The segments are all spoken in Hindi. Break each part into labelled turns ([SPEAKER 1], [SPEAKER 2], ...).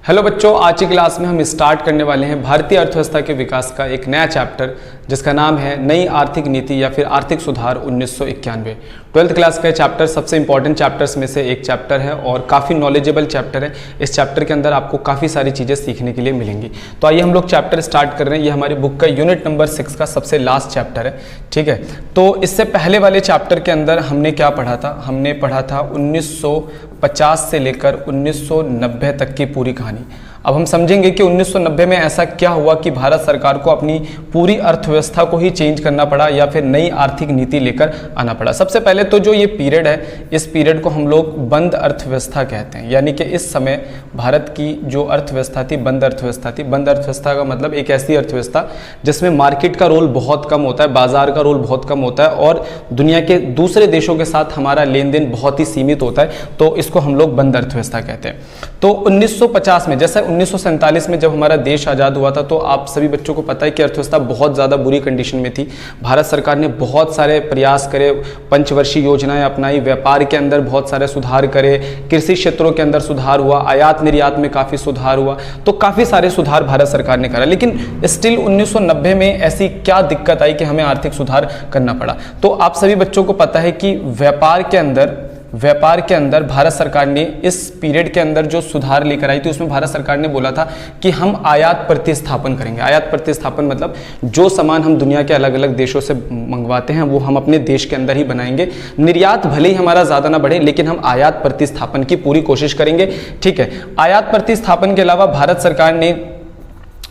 [SPEAKER 1] हेलो बच्चों, आज की क्लास में हम स्टार्ट करने वाले हैं भारतीय अर्थव्यवस्था के विकास का एक नया चैप्टर जिसका नाम है नई आर्थिक नीति या फिर आर्थिक सुधार 1991। 12th क्लास का चैप्टर सबसे इंपॉर्टेंट चैप्टर्स में से एक चैप्टर है और काफ़ी नॉलेजेबल चैप्टर है। इस चैप्टर के अंदर आपको काफ़ी सारी चीज़ें सीखने के लिए मिलेंगी। तो आइए हम लोग चैप्टर स्टार्ट कर रहे हैं। ये हमारी बुक का यूनिट नंबर 6 का सबसे लास्ट चैप्टर है, ठीक है। तो इससे पहले वाले चैप्टर के अंदर हमने क्या पढ़ा था? हमने पढ़ा था 1950 से लेकर 1990 तक की पूरी कहानी। अब हम समझेंगे कि 1990 में ऐसा क्या हुआ कि भारत सरकार को अपनी पूरी अर्थव्यवस्था को ही चेंज करना पड़ा या फिर नई आर्थिक नीति लेकर आना पड़ा। सबसे पहले तो जो ये पीरियड है, इस पीरियड को हम लोग बंद अर्थव्यवस्था कहते हैं, यानी कि इस समय भारत की जो अर्थव्यवस्था थी बंद अर्थव्यवस्था थी। बंद अर्थव्यवस्था का मतलब एक ऐसी अर्थव्यवस्था जिसमें मार्केट का रोल बहुत कम होता है, बाजार का रोल बहुत कम होता है और दुनिया के दूसरे देशों के साथ हमारा लेन देन बहुत ही सीमित होता है, तो इसको हम लोग बंद अर्थव्यवस्था कहते हैं। तो 1950 में, जैसे 1947 में जब हमारा देश आज़ाद हुआ था, तो आप सभी बच्चों को पता है कि अर्थव्यवस्था बहुत ज़्यादा बुरी कंडीशन में थी। भारत सरकार ने बहुत सारे प्रयास करे, पंचवर्षीय योजनाएं अपनाई, व्यापार के अंदर बहुत सारे सुधार करे, कृषि क्षेत्रों के अंदर सुधार हुआ, आयात निर्यात में काफ़ी सुधार हुआ, तो काफ़ी सारे सुधार भारत सरकार ने करा। लेकिन स्टिल 1990 में ऐसी क्या दिक्कत आई कि हमें आर्थिक सुधार करना पड़ा? तो आप सभी बच्चों को पता है कि व्यापार के अंदर भारत सरकार ने इस पीरियड के अंदर जो सुधार लेकर आई थी, उसमें भारत सरकार ने बोला था कि हम आयात प्रतिस्थापन करेंगे। आयात प्रतिस्थापन मतलब जो सामान हम दुनिया के अलग अलग देशों से मंगवाते हैं वो हम अपने देश के अंदर ही बनाएंगे। निर्यात भले ही हमारा ज़्यादा ना बढ़े, लेकिन हम आयात प्रतिस्थापन की पूरी कोशिश करेंगे, ठीक है। आयात प्रतिस्थापन के अलावा भारत सरकार ने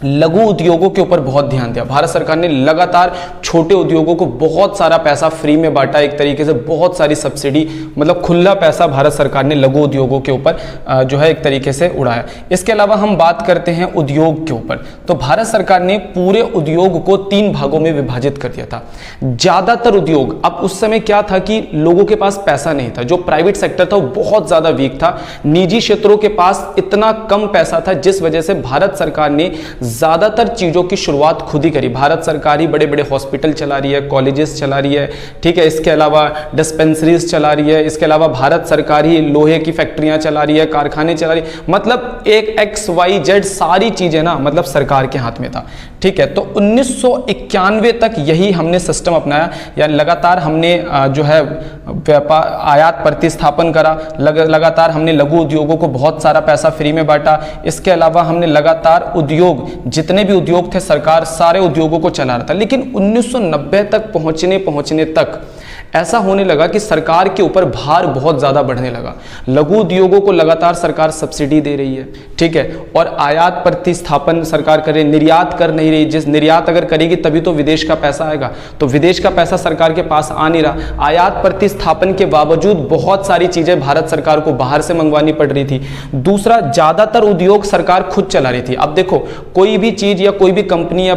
[SPEAKER 1] लघु उद्योगों के ऊपर बहुत ध्यान दिया। भारत सरकार ने लगातार छोटे उद्योगों को बहुत सारा पैसा फ्री में बांटा, एक तरीके से बहुत सारी सब्सिडी, मतलब खुला पैसा भारत सरकार ने लघु उद्योगों के ऊपर जो है एक तरीके से उड़ाया। इसके अलावा हम बात करते हैं उद्योग के ऊपर, तो भारत सरकार ने पूरे उद्योग को 3 भागों में विभाजित कर दिया था। ज्यादातर उद्योग, अब उस समय क्या था कि लोगों के पास पैसा नहीं था, जो प्राइवेट सेक्टर था वो बहुत ज्यादा वीक था, निजी क्षेत्रों के पास इतना कम पैसा था, जिस वजह से भारत सरकार ने ज्यादातर चीजों की शुरुआत खुद ही करी। भारत सरकार ही बड़े बड़े हॉस्पिटल चला रही है, कॉलेजेस चला रही है, ठीक है। इसके अलावा डिस्पेंसरीज चला रही है, इसके अलावा भारत सरकार ही लोहे की फैक्ट्रियां चला रही है, कारखाने चला रही है, मतलब एक XYZ सारी चीजें ना मतलब सरकार के हाथ में था, ठीक है। तो 1991 तक यही हमने सिस्टम अपनाया, या लगातार हमने जो है व्यापार आयात प्रतिस्थापन करा, लगातार हमने लघु उद्योगों को बहुत सारा पैसा फ्री में बांटा। इसके अलावा हमने लगातार उद्योग, जितने भी उद्योग थे, सरकार सारे उद्योगों को चला रहा था। लेकिन 1990 तक पहुंचने तक ऐसा होने लगा कि सरकार के ऊपर भार बहुत ज्यादा बढ़ने लगा। लघु उद्योगों को लगातार सरकार सब्सिडी दे रही है, ठीक है, और आयात प्रतिस्थापन सरकार करे, निर्यात कर नहीं रही। जिस निर्यात अगर करेगी तभी तो विदेश का पैसा आएगा, तो विदेश का पैसा सरकार के पास आ नहीं रहा। आयात प्रतिस्थापन के बावजूद बहुत सारी चीजें भारत सरकार को बाहर से मंगवानी पड़ रही थी। दूसरा, ज्यादातर उद्योग सरकार खुद चला रही थी। अब देखो, कोई भी चीज या कोई भी कंपनी या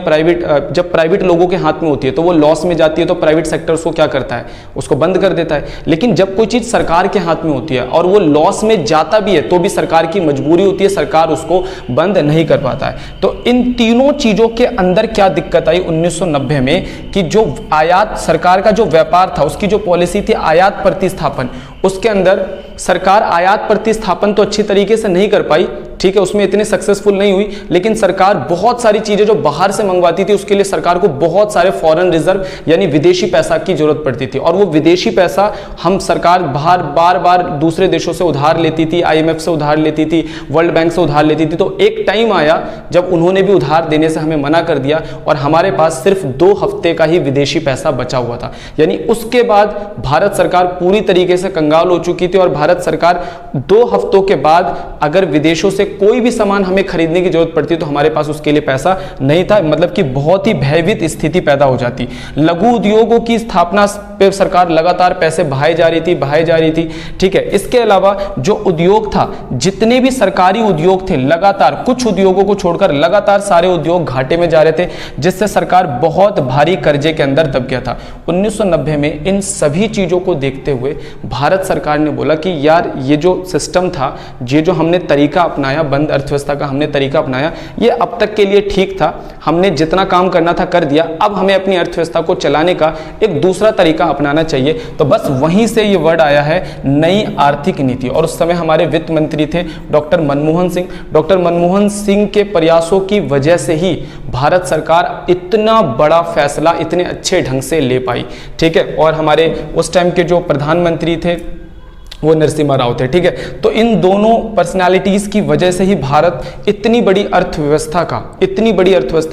[SPEAKER 1] जब प्राइवेट लोगों के हाथ में होती है तो वो लॉस में जाती है, तो प्राइवेट सेक्टर उसको क्या करता है? उसको बंद कर देता है। लेकिन जब कोई चीज सरकार के हाथ में होती है और वो लॉस में जाता भी है, तो भी सरकार की मजबूरी होती है, सरकार उसको बंद नहीं कर पाता है। तो इन तीनों चीजों के अंदर क्या दिक्कत आई 1990 में कि जो आयात, सरकार का जो व्यापार था, उसकी जो पॉलिसी थी आयात प्रतिस्थापन, उसके अंदर सरकार आयात प्रतिस्थापन तो अच्छी तरीके से नहीं कर पाई, ठीक है, उसमें इतनी सक्सेसफुल नहीं हुई। लेकिन सरकार बहुत सारी चीजें जो बाहर से मंगवाती थी, उसके लिए सरकार को बहुत सारे फॉरेन रिजर्व यानी विदेशी पैसा की जरूरत पड़ती थी, और वो विदेशी पैसा हम सरकार बार बार दूसरे देशों से उधार लेती थी, IMF से उधार लेती थी, वर्ल्ड बैंक से उधार लेती थी। तो एक टाइम आया जब उन्होंने भी उधार देने से हमें मना कर दिया और हमारे पास सिर्फ 2 हफ्ते का ही विदेशी पैसा बचा हुआ था। यानी उसके बाद भारत सरकार पूरी तरीके से कंगाल हो चुकी थी, और भारत सरकार 2 हफ्तों के बाद अगर विदेशों से कोई भी सामान हमें खरीदने की जरूरत पड़ती तो हमारे पास उसके लिए पैसा नहीं था, मतलब कि बहुत ही भयभीत स्थिति पैदा हो जाती। लघु उद्योगों की स्थापना पे सरकार लगातार पैसे बहाई जा रही थी, ठीक है। इसके अलावा जो उद्योग था, जितने भी सरकारी उद्योग थे, लगातार कुछ उद्योगों को छोड़कर लगातार सारे उद्योग घाटे में जा रहे थे, जिससे सरकार बहुत भारी कर्जे के अंदर दब गया था। 1990 में इन सभी चीजों को देखते हुए भारत सरकार ने बोला कि कि यार ये जो सिस्टम था, ये जो हमने तरीका अपनाया, बंद अर्थव्यवस्था का हमने तरीका अपनाया, ये अब तक के लिए ठीक था, हमने जितना काम करना था कर दिया, अब हमें अपनी अर्थव्यवस्था को चलाने का एक दूसरा तरीका अपनाना चाहिए। तो बस वहीं से ये वर्ड आया है नई आर्थिक नीति। और उस समय हमारे वित्त मंत्री थे डॉक्टर मनमोहन सिंह। डॉक्टर मनमोहन सिंह के प्रयासों की वजह से ही भारत सरकार इतना बड़ा फैसला इतने अच्छे ढंग से ले पाई, ठीक है। और हमारे उस टाइम के जो प्रधानमंत्री थे वो नरसिम्हा राव थे, ठीक है। तो इन दोनों पर्सनालिटीज की वजह से ही भारत इतनी बड़ी अर्थव्यवस्था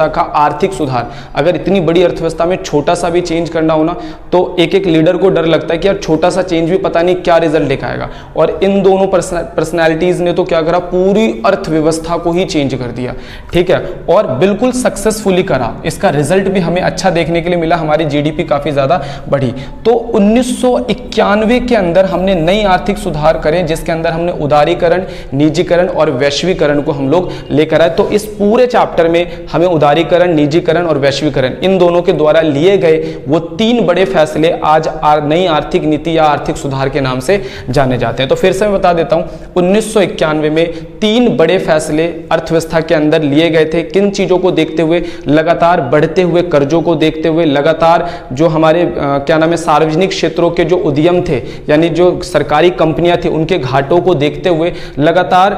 [SPEAKER 1] का आर्थिक सुधार, अगर इतनी बड़ी अर्थव्यवस्था में छोटा सा भी चेंज करना हो ना, तो एक एक लीडर को डर लगता है कि यार छोटा सा चेंज भी पता नहीं क्या रिजल्ट लेकर आएगा। और इन दोनों पर्सनालिटीज ने तो क्या करा, पूरी अर्थव्यवस्था को ही चेंज कर दिया, ठीक है। और बिल्कुल सक्सेसफुली करा। इसका रिजल्ट भी हमें अच्छा देखने के लिए मिला, हमारी जीडीपी काफी ज्यादा बढ़ी। तो 1991 के अंदर हमने नई आर्थिक सुधार करें, जिसके अंदर हमने उदारीकरण, निजीकरण और वैश्वीकरण को हम लोग लेकर आए। तो इस पूरे चैप्टर में हमें उदारीकरण, निजीकरण और वैश्वीकरण, इन दोनों के द्वारा लिए गए वो 3 बड़े फैसले आज नई आर्थिक नीति या आर्थिक सुधार के नाम से जाने जाते हैं। तो फिर से मैं बता देता हूं, 1991 में 3 बड़े फैसले अर्थव्यवस्था के अंदर लिए गए थे। किन चीजों को देखते हुए? लगातार बढ़ते हुए कर्जों को देखते हुए, लगातार जो हमारे क्या नाम है, सार्वजनिक क्षेत्रों के जो उद्यम थे, यानी जो सरकारी कंपनियां थी, उनके घाटों को देखते हुए लगातार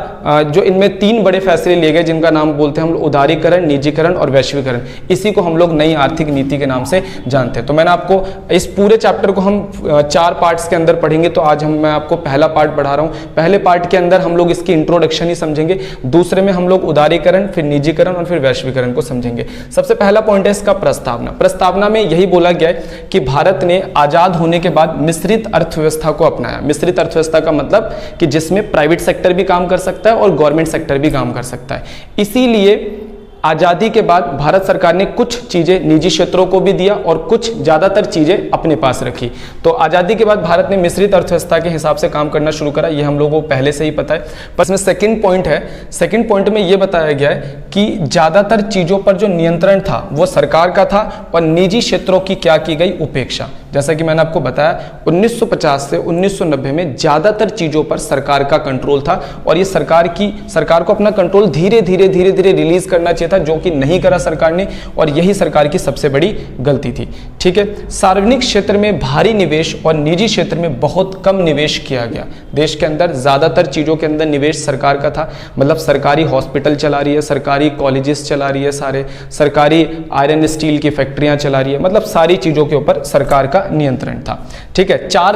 [SPEAKER 1] जो इनमें 3 बड़े फैसले लिए गए, जिनका नाम बोलते हैं हम उदारीकरण, निजीकरण और वैश्वीकरण। इसी को हम लोग नई आर्थिक नीति के नाम से जानते हैं। तो मैंने आपको इस पूरे चैप्टर को हम 4 पार्ट्स के अंदर पढ़ेंगे। तो आज मैं आपको पहला पार्ट पढ़ा रहा हूं। पहले पार्ट के अंदर हम लोग इसकी इंट्रोडक्शन ही समझेंगे, दूसरे में हम लोग उदारीकरण, फिर निजीकरण और फिर वैश्वीकरण को समझेंगे। सबसे पहला पॉइंट है इसका प्रस्तावना। प्रस्तावना में यही बोला गया है कि भारत ने आजाद होने के बाद मिश्रित अर्थव्यवस्था को अपनाया। मिश्रित अर्थव्यवस्था का मतलब कि जिसमें प्राइवेट सेक्टर भी काम कर सकता है और गवर्नमेंट सेक्टर भी काम कर सकता है। इसीलिए आजादी के बाद भारत सरकार ने कुछ चीजें निजी क्षेत्रों को भी दिया और कुछ ज्यादातर चीजें अपने पास रखी। तो आजादी के बाद भारत ने मिश्रित अर्थव्यवस्था के हिसाब से काम करना शुरू करा, ये हम लोगों को पहले से ही पता है। बस में सेकंड पॉइंट है, सेकंड पॉइंट में यह बताया गया है कि ज्यादातर चीजों पर जो नियंत्रण था वो सरकार का था और निजी क्षेत्रों की क्या की गई, उपेक्षा। जैसा कि मैंने आपको बताया 1950 से 1990 में ज्यादातर चीजों पर सरकार का कंट्रोल था और ये सरकार को अपना कंट्रोल धीरे धीरे रिलीज करना चाहिए था, जो कि नहीं करा सरकार ने, और यही सरकार की सबसे बड़ी गलती थी, ठीक है। सार्वजनिक क्षेत्र में भारी निवेश और निजी क्षेत्र में बहुत कम निवेश किया गया। देश के अंदर ज्यादातर चीजों के अंदर निवेश सरकार का था, मतलब सरकारी हॉस्पिटल चला रही है, सरकारी कॉलेजेस चला रही है, सारे सरकारी आयरन स्टील की फैक्ट्रियां चला रही है, मतलब सारी चीजों के ऊपर सरकार का नियंत्रण था, ठीक है। 4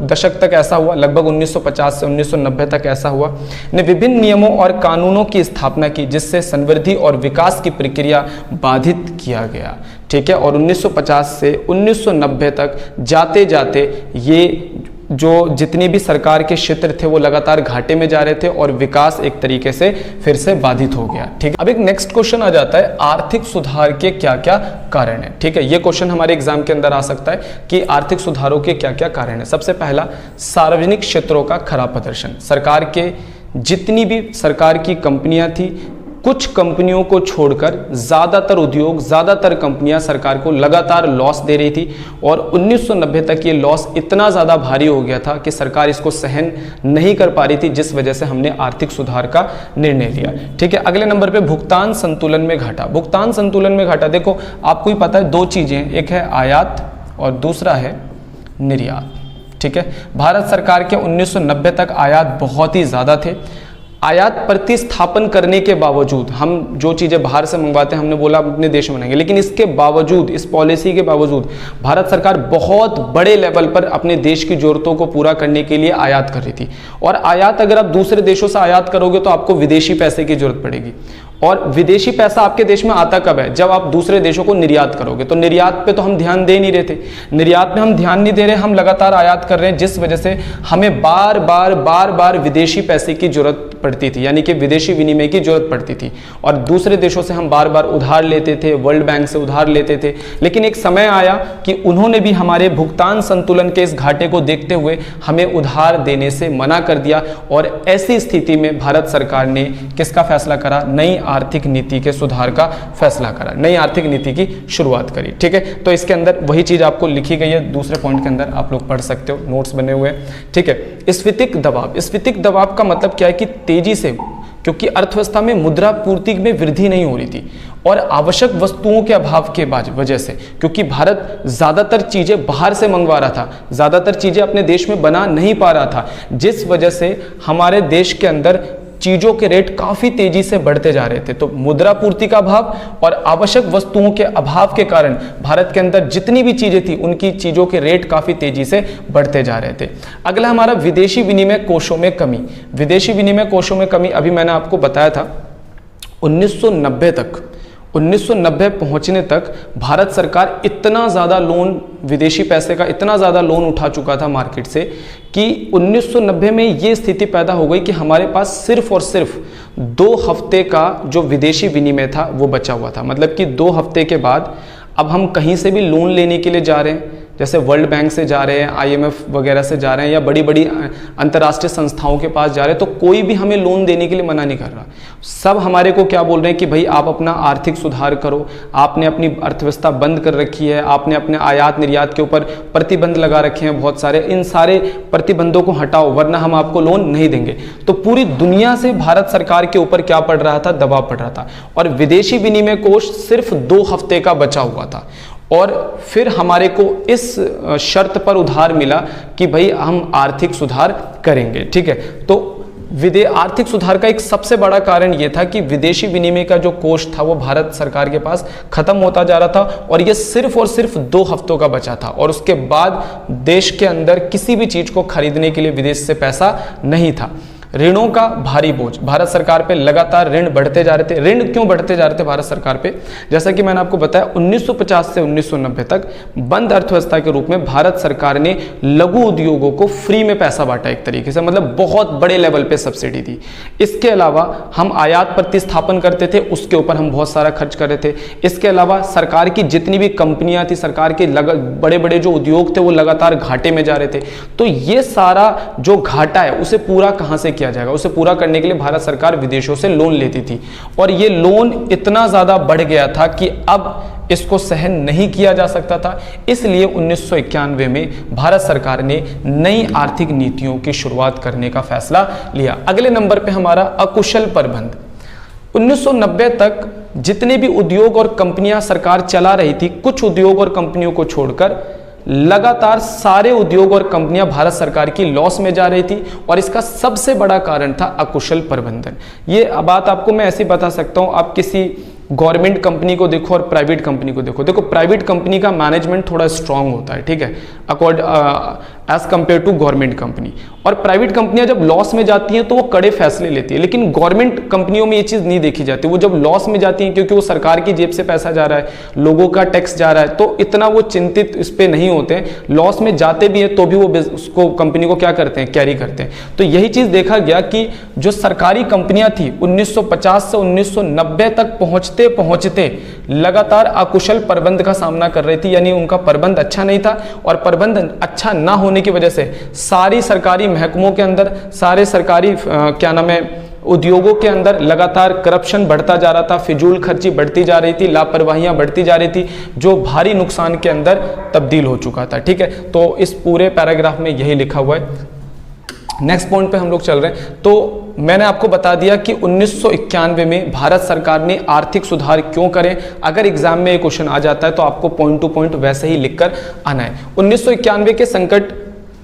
[SPEAKER 1] दशक तक ऐसा हुआ, लगभग 1950 से 1990 तक ऐसा हुआ। ने विभिन्न नियमों और कानूनों की स्थापना की जिससे समृद्धि और विकास की प्रक्रिया बाधित किया गया, ठीक है। और 1950 से 1990 तक जाते जाते ये जो जितने भी सरकार के क्षेत्र थे वो लगातार घाटे में जा रहे थे और विकास एक तरीके से फिर से बाधित हो गया, ठीक है। अब एक नेक्स्ट क्वेश्चन आ जाता है, आर्थिक सुधार के क्या क्या कारण है, ठीक है। ये क्वेश्चन हमारे एग्जाम के अंदर आ सकता है कि आर्थिक सुधारों के क्या क्या कारण है। सबसे पहला, सार्वजनिक क्षेत्रों का खराब प्रदर्शन। सरकार के जितनी भी सरकार की कंपनियां थी, कुछ कंपनियों को छोड़कर ज्यादातर उद्योग, ज्यादातर कंपनियां सरकार को लगातार लॉस दे रही थी और 1990 तक ये लॉस इतना ज्यादा भारी हो गया था कि सरकार इसको सहन नहीं कर पा रही थी, जिस वजह से हमने आर्थिक सुधार का निर्णय लिया, ठीक है। अगले नंबर पे भुगतान संतुलन में घाटा। भुगतान संतुलन में घाटा, देखो आपको ही पता है 2 चीजें, एक है आयात और दूसरा है निर्यात, ठीक है। भारत सरकार के 1990 तक आयात बहुत ही ज्यादा थे। आयात प्रतिस्थापन करने के बावजूद, हम जो चीजें बाहर से मंगवाते हैं, हमने बोला अपने देश में बनाएंगे, लेकिन इसके बावजूद, इस पॉलिसी के बावजूद भारत सरकार बहुत बड़े लेवल पर अपने देश की जरूरतों को पूरा करने के लिए आयात कर रही थी। और आयात अगर आप दूसरे देशों से आयात करोगे तो आपको विदेशी पैसे की जरूरत पड़ेगी, और विदेशी पैसा आपके देश में आता कब है, जब आप दूसरे देशों को निर्यात करोगे। तो निर्यात पे तो हम ध्यान दे नहीं रहे थे, निर्यात में हम ध्यान नहीं दे रहे, हम लगातार आयात कर रहे हैं, जिस वजह से हमें बार बार विदेशी पैसे की जरूरत पड़ती थी, यानी कि विदेशी विनिमय की जरूरत पड़ती थी। और दूसरे देशों से हम बार बार उधार लेते थे, वर्ल्ड बैंक से उधार लेते थे, लेकिन एक समय आया कि उन्होंने भी हमारे भुगतान संतुलन के इस घाटे को देखते हुए हमें उधार देने से मना कर दिया। और ऐसी स्थिति में भारत सरकार ने किसका फैसला करा, नई आर्थिक नीति के सुधार का फैसला करा, नई आर्थिक नीति की शुरुआत करी। ठीक है, तो इसके अंदर वही चीज आपको लिखी गई है, दूसरे पॉइंट के अंदर आप लोग पढ़ सकते हो, नोट्स बने हुए हैं। ठीक है, स्फीतिक दबाव, स्फीतिक दबाव का मतलब क्या है कि तेजी से, क्योंकि अर्थव्यवस्था में मुद्रा पूर्ति में वृद्धि नहीं हो रही थी और आवश्यक वस्तुओं के अभाव के वजह से, क्योंकि भारत ज्यादातर चीजें बाहर से मंगवा रहा था, ज्यादातर चीजें अपने देश में बना नहीं पा रहा था, जिस वजह से हमारे देश के अंदर चीजों के रेट काफी तेजी से बढ़ते जा रहे थे। तो मुद्रा पूर्ति का अभाव और आवश्यक वस्तुओं के अभाव के कारण भारत के अंदर जितनी भी चीजें थी उनकी चीजों के रेट काफी तेजी से बढ़ते जा रहे थे। अगला हमारा विदेशी विनिमय कोषों में कमी। विदेशी विनिमय कोषों में कमी, अभी मैंने आपको बताया था 1990 पहुंचने तक भारत सरकार इतना ज़्यादा लोन, विदेशी पैसे का इतना ज़्यादा लोन उठा चुका था मार्केट से कि 1990 में ये स्थिति पैदा हो गई कि हमारे पास सिर्फ और सिर्फ 2 हफ्ते का जो विदेशी विनिमय था वो बचा हुआ था। मतलब कि 2 हफ्ते के बाद अब हम कहीं से भी लोन लेने के लिए जा रहे हैं, जैसे वर्ल्ड बैंक से जा रहे हैं, IMF वगैरह से जा रहे हैं या बड़ी बड़ी अंतर्राष्ट्रीय संस्थाओं के पास जा रहे हैं, तो कोई भी हमें लोन देने के लिए मना नहीं कर रहा। सब हमारे को क्या बोल रहे हैं कि भाई आप अपना आर्थिक सुधार करो, आपने अपनी अर्थव्यवस्था बंद कर रखी है, आपने अपने आयात निर्यात के ऊपर प्रतिबंध लगा रखे हैं बहुत सारे, इन सारे प्रतिबंधों को हटाओ वरना हम आपको लोन नहीं देंगे। तो पूरी दुनिया से भारत सरकार के ऊपर क्या पड़ रहा था, दबाव पड़ रहा था, और विदेशी विनिमय कोष सिर्फ 2 हफ्ते का बचा हुआ था। और फिर हमारे को इस शर्त पर उधार मिला कि भाई हम आर्थिक सुधार करेंगे। ठीक है, तो आर्थिक सुधार का एक सबसे बड़ा कारण यह था कि विदेशी विनिमय का जो कोष था वो भारत सरकार के पास खत्म होता जा रहा था और ये सिर्फ और सिर्फ 2 हफ्तों का बचा था, और उसके बाद देश के अंदर किसी भी चीज को खरीदने के लिए विदेश से पैसा नहीं था। ऋणों का भारी बोझ, भारत सरकार पे लगातार ऋण बढ़ते जा रहे थे। ऋण क्यों बढ़ते जा रहे थे भारत सरकार पे? जैसा कि मैंने आपको बताया 1950 से 1990 तक बंद अर्थव्यवस्था के रूप में भारत सरकार ने लघु उद्योगों को फ्री में पैसा बांटा, एक तरीके से, मतलब बहुत बड़े लेवल पे सब्सिडी दी। इसके अलावा हम आयात प्रतिस्थापन करते थे, उसके ऊपर हम बहुत सारा खर्च कर रहे थे। इसके अलावा सरकार की जितनी भी कंपनियां थी, सरकार के बड़े बड़े जो उद्योग थे वो लगातार घाटे में जा रहे थे। तो ये सारा जो घाटा है उसे पूरा कहां से किया जाएगा? उसे पूरा करने के लिए भारत सरकार विदेशों से लोन लेती थी, और ये लोन इतना ज्यादा बढ़ गया था कि अब इसको सहन नहीं किया जा सकता था। इसलिए 1991 में भारत सरकार ने नई आर्थिक नीतियों की शुरुआत करने का फैसला लिया। अगले नंबर पे हमारा अकुशल प्रबंध। 1990 तक जितने भी उद्योग और कंपनियां सरकार चला रही थी, कुछ उद्योग और कंपनियों को छोड़कर लगातार सारे उद्योग और कंपनियां भारत सरकार की लॉस में जा रही थी, और इसका सबसे बड़ा कारण था अकुशल प्रबंधन। ये बात आपको मैं ऐसे बता सकता हूं, आप किसी गवर्नमेंट कंपनी को देखो और प्राइवेट कंपनी को देखो, प्राइवेट कंपनी का मैनेजमेंट थोड़ा स्ट्रांग होता है, ठीक है, as compare to government company. और प्राइवेट कंपनियां जब लॉस में जाती हैं तो वो कड़े फैसले लेती है, लेकिन गवर्नमेंट कंपनियों में ये चीज नहीं देखी जाती। वो जब लॉस में जाती हैं क्योंकि वो सरकार की जेब से पैसा जा रहा है, लोगों का टैक्स जा रहा है, तो इतना वो चिंतित इस पे नहीं होते हैं। लॉस में जाते भी हैं तो भी वो उसको कंपनी को क्या करते हैं, कैरी करते हैं। तो यही चीज देखा गया कि जो सरकारी कंपनियां थी 1950 से 1990 तक पहुंचते लगातार अकुशल प्रबंध का सामना कर रही थी, यानी उनका प्रबंध अच्छा नहीं था, और प्रबंध अच्छा ना होने की वजह से सारी सरकारी महकमों के अंदर, सारे सरकारी उद्योगों के अंदर लगातार करप्शन बढ़ता जा रहा था, फिजूल खर्ची बढ़ती जा रही थी, लापरवाहियां बढ़ती जा रही थी, जो भारी नुकसान के अंदर तब्दील हो चुका था। ठीक है, तो इस पूरे पैराग्राफ में यही लिखा हुआ है। नेक्स्ट पॉइंट पे हम लोग चल रहे हैं। तो मैंने आपको बता दिया कि 1991 में भारत सरकार ने आर्थिक सुधार क्यों करें। अगर एग्जाम में ये क्वेश्चन आ जाता है तो आपको पॉइंट टू पॉइंट वैसे ही लिखकर आना है। 1991 के संकट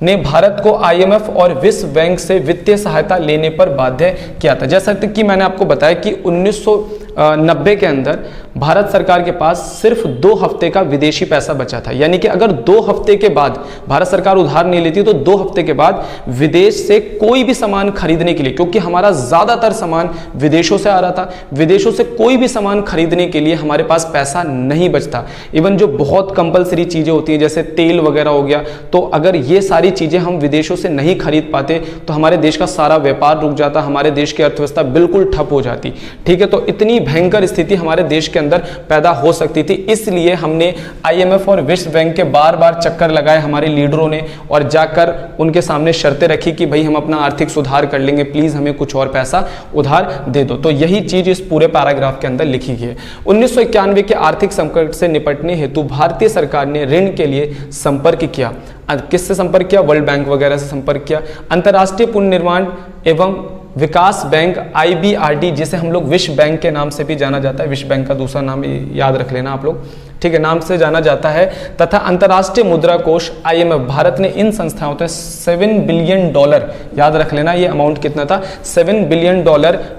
[SPEAKER 1] ने भारत को IMF और विश्व बैंक से वित्तीय सहायता लेने पर बाध्य किया था। जैसा कि मैंने आपको बताया कि 1990 के अंदर भारत सरकार के पास सिर्फ 2 हफ्ते का विदेशी पैसा बचा था, यानी कि अगर 2 हफ्ते के बाद भारत सरकार उधार नहीं लेती तो 2 हफ्ते के बाद विदेश से कोई भी सामान खरीदने के लिए, क्योंकि हमारा ज्यादातर सामान विदेशों से आ रहा था, विदेशों से कोई भी सामान खरीदने के लिए हमारे पास पैसा नहीं बचता। इवन जो बहुत कंपलसरी चीजें होती हैं जैसे तेल वगैरह हो गया, तो अगर ये सारी चीजें हम विदेशों से नहीं खरीद पाते तो हमारे देश का सारा व्यापार रुक जाता, हमारे देश की अर्थव्यवस्था बिल्कुल ठप हो जाती। ठीक है, तो इतनी भयंकर स्थिति हमारे देश के अंदर पैदा हो सकती थी। इसलिए हमने IMF और विश्व बैंक के बार बार चक्कर लगाए हमारे लीडरों ने, और जाकर उनके सामने शर्तें रखी कि भाई हम अपना आर्थिक सुधार कर लेंगे, प्लीज हमें कुछ और पैसा उधार दे दो। तो यही चीज इस पूरे पैराग्राफ के अंदर लिखी गई है। 1991 के आर्थिक संकट से निपटने हेतु भारतीय सरकार ने ऋण के लिए संपर्क किया। किससे संपर्क किया? वर्ल्ड बैंक वगैरह से संपर्क किया। अंतर्राष्ट्रीय पुनर्निर्माण एवं विकास बैंक IBRD, जिसे हम लोग विश्व बैंक के नाम से भी जाना जाता है, विश्व बैंक का दूसरा नाम याद रख लेना आप लोग, ठीक है, नाम से जाना जाता है, तथा अंतर्राष्ट्रीय मुद्रा कोष IMF, भारत ने इन संस्थाओं से $7 बिलियन, याद रख लेना ये अमाउंट कितना था, $7 बिलियन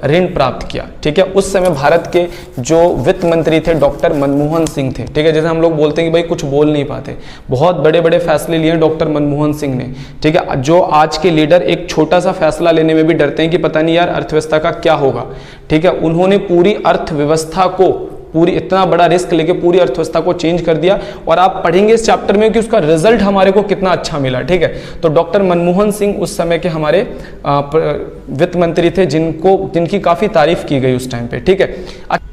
[SPEAKER 1] ऋण प्राप्त किया। ठीक है, उस समय भारत के जो वित्त मंत्री थे डॉक्टर मनमोहन सिंह थे। ठीक है, जैसे हम लोग बोलते हैं कि भाई कुछ बोल नहीं पाते, बहुत बड़े बड़े फैसले लिए डॉक्टर मनमोहन सिंह ने। ठीक है, जो आज के लीडर एक छोटा सा फैसला लेने में भी डरते हैं कि पता नहीं यार अर्थव्यवस्था का क्या होगा। ठीक है, उन्होंने पूरी अर्थव्यवस्था को, पूरी इतना बड़ा रिस्क लेके पूरी अर्थव्यवस्था को चेंज कर दिया, और आप पढ़ेंगे इस चैप्टर में कि उसका रिजल्ट हमारे को कितना अच्छा मिला। ठीक है, तो डॉक्टर मनमोहन सिंह उस समय के हमारे वित्त मंत्री थे, जिनकी काफी तारीफ की गई उस टाइम पे। ठीक है,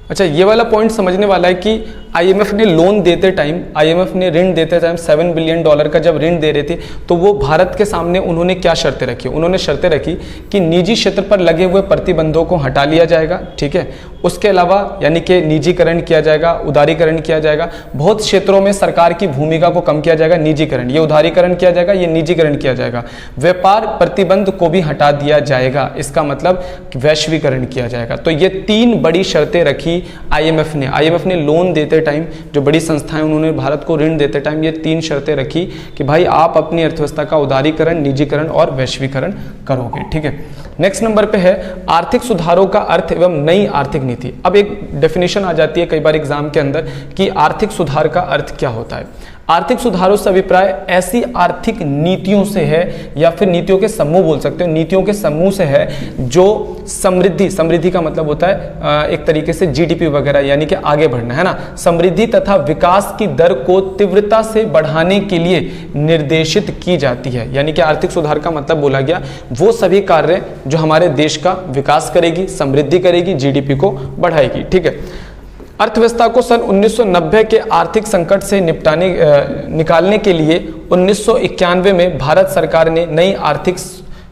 [SPEAKER 1] अच्छा ये वाला पॉइंट समझने वाला है कि IMF ने लोन देते टाइम, IMF ने ऋण देते टाइम $7 बिलियन का जब ऋण दे रहे थे, तो वो भारत के सामने उन्होंने क्या शर्तें रखी? उन्होंने शर्तें रखी कि निजी क्षेत्र पर लगे हुए प्रतिबंधों को हटा लिया जाएगा। ठीक है, उसके अलावा यानी कि निजीकरण किया जाएगा, उदारीकरण किया जाएगा, बहुत क्षेत्रों में सरकार की भूमिका को कम किया जाएगा, निजीकरण, ये उदारीकरण किया जाएगा, ये निजीकरण किया जाएगा, व्यापार प्रतिबंध को भी हटा दिया जाएगा, इसका मतलब वैश्वीकरण किया जाएगा। तो ये 3 बड़ी शर्तें रखी IMF ने। IMF ने लोन देते टाइम, जो बड़ी संस्थाएं उन्होंने भारत को ऋण देते टाइम ये 3 शर्तें रखी कि भाई आप अपनी अर्थव्यवस्था का उदारीकरण, निजीकरण और वैश्वीकरण करोगे। ठीक है, नेक्स्ट नंबर पे है आर्थिक सुधारों का अर्थ एवं नई आर्थिक नीति। अब एक डेफिनेशन आ जाती है कई बार एग्जाम के अंदर कि आर्थिक सुधार का अर्थ क्या होता है। आर्थिक सुधारों से अभिप्राय ऐसी आर्थिक नीतियों से है, या फिर नीतियों के समूह बोल सकते हो, नीतियों के समूह से है जो समृद्धि का मतलब होता है एक तरीके से GDP वगैरह, यानी कि आगे बढ़ना है ना, समृद्धि तथा विकास की दर को तीव्रता से बढ़ाने के लिए निर्देशित की जाती है। यानी कि आर्थिक सुधार का मतलब बोला गया वो सभी कार्य जो हमारे देश का विकास करेगी, समृद्धि करेगी, GDP को बढ़ाएगी। ठीक है, अर्थव्यवस्था को सन 1990 के आर्थिक संकट से निकालने के लिए 1991 में भारत सरकार ने नई आर्थिक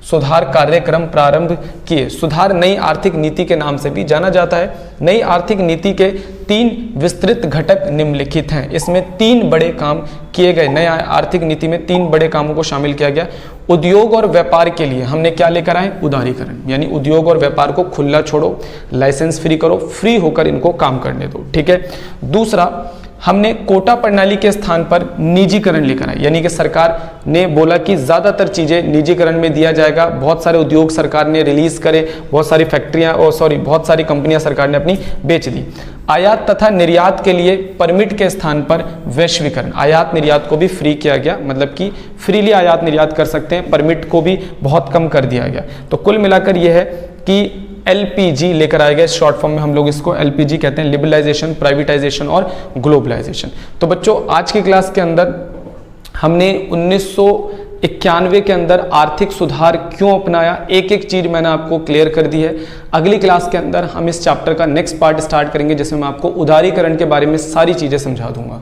[SPEAKER 1] सुधार कार्यक्रम प्रारंभ किए। सुधार नई आर्थिक नीति के नाम से भी जाना जाता है। नई आर्थिक नीति के 3 विस्तृत घटक निम्नलिखित हैं। इसमें 3 बड़े काम किए गए। नई आर्थिक नीति में 3 बड़े कामों को शामिल किया गया। उद्योग और व्यापार के लिए हमने क्या लेकर आए? उदारीकरण, यानी उद्योग और व्यापार को खुला छोड़ो, लाइसेंस फ्री करो, फ्री होकर इनको काम करने दो। ठीक है। दूसरा, हमने कोटा प्रणाली के स्थान पर निजीकरण लेकर आए, यानी कि सरकार ने बोला कि ज़्यादातर चीज़ें निजीकरण में दिया जाएगा। बहुत सारे उद्योग सरकार ने रिलीज करे, बहुत सारी बहुत सारी कंपनियां सरकार ने अपनी बेच दी। आयात तथा निर्यात के लिए परमिट के स्थान पर वैश्वीकरण, आयात निर्यात को भी फ्री किया गया, मतलब कि फ्रीली आयात निर्यात कर सकते हैं, परमिट को भी बहुत कम कर दिया गया। तो कुल मिलाकर यह है कि LPG लेकर आए गए, शॉर्ट फॉर्म में हम लोग इसको LPG कहते हैं, लिबरलाइजेशन, प्राइवेटाइजेशन और ग्लोबलाइजेशन। तो बच्चों आज की क्लास के अंदर हमने 1991 के अंदर आर्थिक सुधार क्यों अपनाया, एक एक चीज मैंने आपको क्लियर कर दी है। अगली क्लास के अंदर हम इस चैप्टर का नेक्स्ट पार्ट स्टार्ट करेंगे जिसमें मैं आपको उदारीकरण के बारे में सारी चीजें समझा दूंगा।